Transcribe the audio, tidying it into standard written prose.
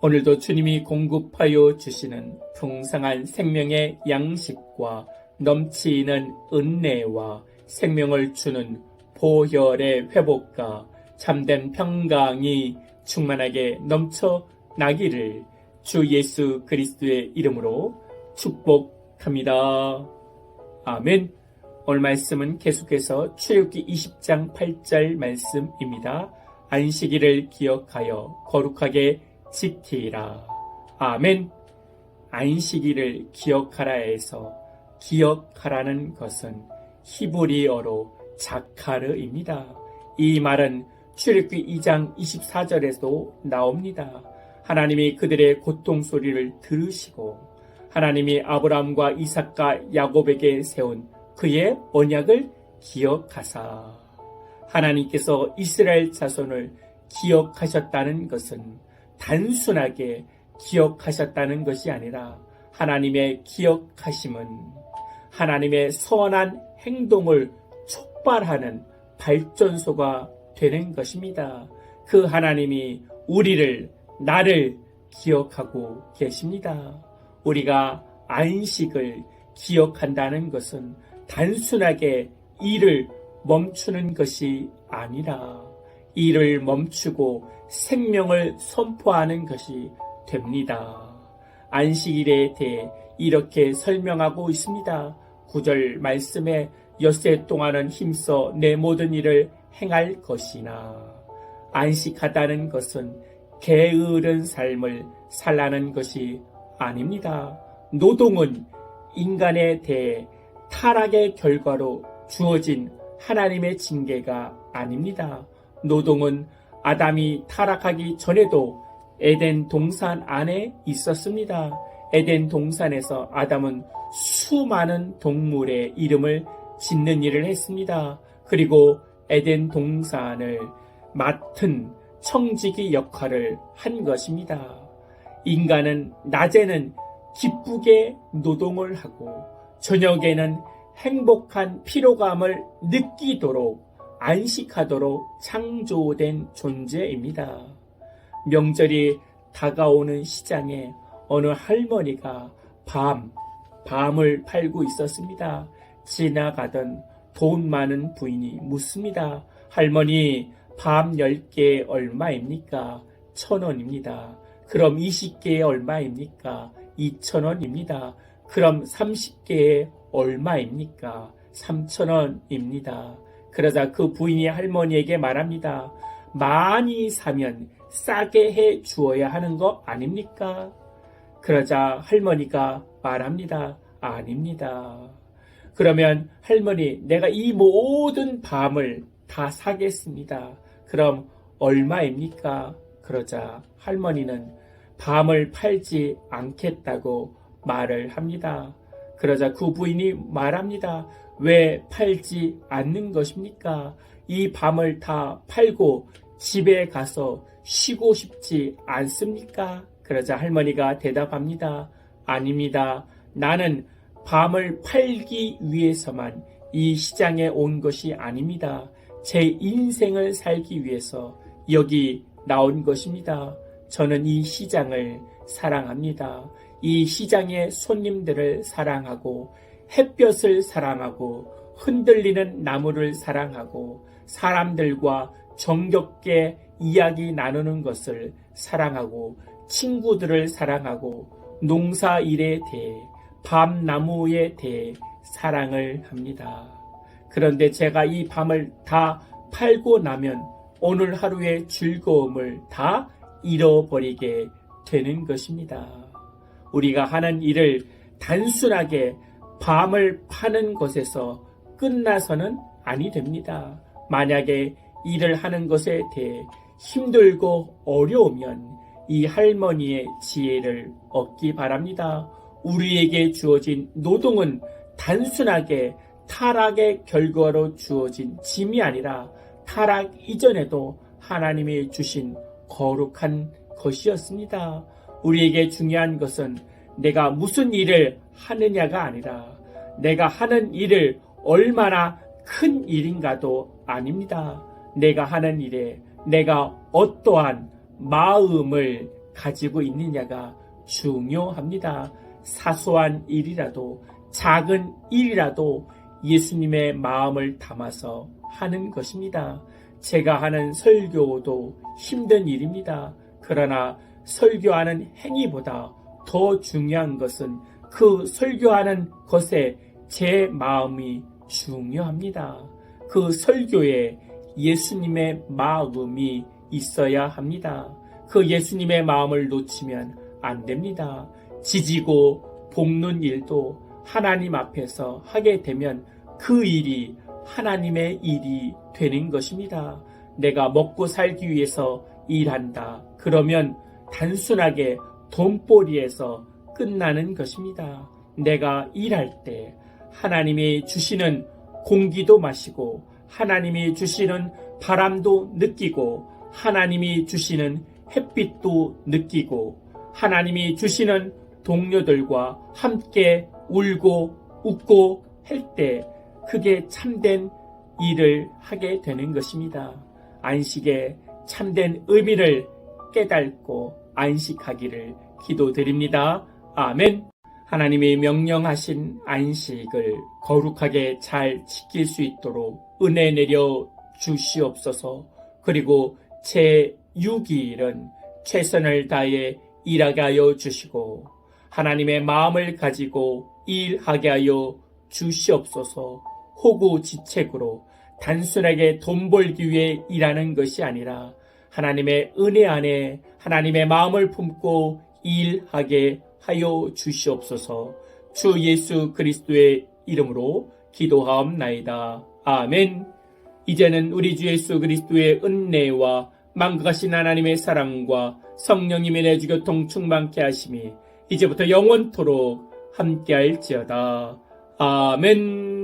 오늘도 주님이 공급하여 주시는 풍성한 생명의 양식과 넘치는 은혜와 생명을 주는 보혈의 회복과 참된 평강이 충만하게 넘쳐나기를 주 예수 그리스도의 이름으로 축복합니다. 아멘. 오늘 말씀은 계속해서 출애굽기 20장 8절 말씀입니다. 안식일을 기억하여 거룩하게 지키라. 아멘. 안식일을 기억하라 해서 기억하라는 것은 히브리어로 자카르입니다. 이 말은 출애굽기 2장 24절에도 나옵니다. 하나님이 그들의 고통 소리를 들으시고 하나님이 아브라함과 이삭과 야곱에게 세운 그의 언약을 기억하사 하나님께서 이스라엘 자손을 기억하셨다는 것은 단순하게 기억하셨다는 것이 아니라 하나님의 기억하심은 하나님의 선한 행동을 촉발하는 발전소가 되는 것입니다. 그 하나님이 우리를, 나를 기억하고 계십니다. 우리가 안식을 기억한다는 것은 단순하게 일을 멈추는 것이 아니라 일을 멈추고 생명을 선포하는 것이 됩니다. 안식일에 대해 이렇게 설명하고 있습니다. 9절 말씀에 엿새 동안은 힘써 내 모든 일을 행할 것이나 안식하다는 것은 게으른 삶을 살라는 것이 아닙니다. 노동은 인간에 대해 타락의 결과로 주어진 하나님의 징계가 아닙니다. 노동은 아담이 타락하기 전에도 에덴 동산 안에 있었습니다. 에덴 동산에서 아담은 수많은 동물의 이름을 짓는 일을 했습니다. 그리고 에덴 동산을 맡은 청지기 역할을 한 것입니다. 인간은 낮에는 기쁘게 노동을 하고 저녁에는 행복한 피로감을 느끼도록 안식하도록 창조된 존재입니다. 명절이 다가오는 시장에 어느 할머니가 밤을 팔고 있었습니다. 지나가던 돈 많은 부인이 묻습니다. 할머니, 밤 10개에 얼마입니까? 1,000원입니다. 그럼 20개에 얼마입니까? 2,000원입니다. 그럼 30개에 얼마입니까? 3,000원입니다. 그러자 그 부인이 할머니에게 말합니다. 많이 사면 싸게 해 주어야 하는 거 아닙니까? 그러자 할머니가 말합니다. 아닙니다. 그러면 할머니, 내가 이 모든 밤을 다 사겠습니다. 그럼 얼마입니까? 그러자 할머니는 밤을 팔지 않겠다고 말을 합니다. 그러자 그 부인이 말합니다. 왜 팔지 않는 것입니까? 이 밤을 다 팔고 집에 가서 쉬고 싶지 않습니까? 그러자 할머니가 대답합니다. 아닙니다. 나는 밤을 팔기 위해서만 이 시장에 온 것이 아닙니다. 제 인생을 살기 위해서 여기 나온 것입니다. 저는 이 시장을 사랑합니다. 이 시장의 손님들을 사랑하고 햇볕을 사랑하고 흔들리는 나무를 사랑하고 사람들과 정겹게 이야기 나누는 것을 사랑하고 친구들을 사랑하고 농사일에 대해 밤나무에 대해 사랑을 합니다. 그런데 제가 이 밤을 다 팔고 나면 오늘 하루의 즐거움을 다 잃어버리게 되는 것입니다. 우리가 하는 일을 단순하게 밤을 파는 것에서 끝나서는 아니 됩니다. 만약에 일을 하는 것에 대해 힘들고 어려우면 이 할머니의 지혜를 얻기 바랍니다. 우리에게 주어진 노동은 단순하게 타락의 결과로 주어진 짐이 아니라 타락 이전에도 하나님이 주신 거룩한 것이었습니다. 우리에게 중요한 것은 내가 무슨 일을 하느냐가 아니라 내가 하는 일을 얼마나 큰 일인가도 아닙니다. 내가 하는 일에 내가 어떠한 마음을 가지고 있느냐가 중요합니다. 사소한 일이라도, 작은 일이라도 예수님의 마음을 담아서 하는 것입니다. 제가 하는 설교도 힘든 일입니다. 그러나 설교하는 행위보다 더 중요한 것은 그 설교하는 것에 제 마음이 중요합니다. 그 설교에 예수님의 마음이 있어야 합니다. 그 예수님의 마음을 놓치면 안 됩니다. 지지고 볶는 일도 하나님 앞에서 하게 되면 그 일이 하나님의 일이 되는 것입니다. 내가 먹고 살기 위해서 일한다. 그러면 단순하게 돈벌이에서 끝나는 것입니다. 내가 일할 때 하나님이 주시는 공기도 마시고 하나님이 주시는 바람도 느끼고 하나님이 주시는 햇빛도 느끼고 하나님이 주시는 동료들과 함께 울고 웃고 할 때 그게 참된 일을 하게 되는 것입니다. 안식의 참된 의미를 깨닫고 안식하기를 기도드립니다. 아멘. 하나님이 명령하신 안식을 거룩하게 잘 지킬 수 있도록 은혜 내려 주시옵소서. 그리고 제 6일은 최선을 다해 일하게 하여 주시고 하나님의 마음을 가지고 일하게 하여 주시옵소서. 호구지책으로 단순하게 돈 벌기 위해 일하는 것이 아니라 하나님의 은혜 안에 하나님의 마음을 품고 일하게 하여 주시옵소서. 주 예수 그리스도의 이름으로 기도하옵나이다. 아멘. 이제는 우리 주 예수 그리스도의 은혜와 만국하신 하나님의 사랑과 성령님의 내주교통 충만케 하심이 이제부터 영원토록 함께할지어다. 아멘.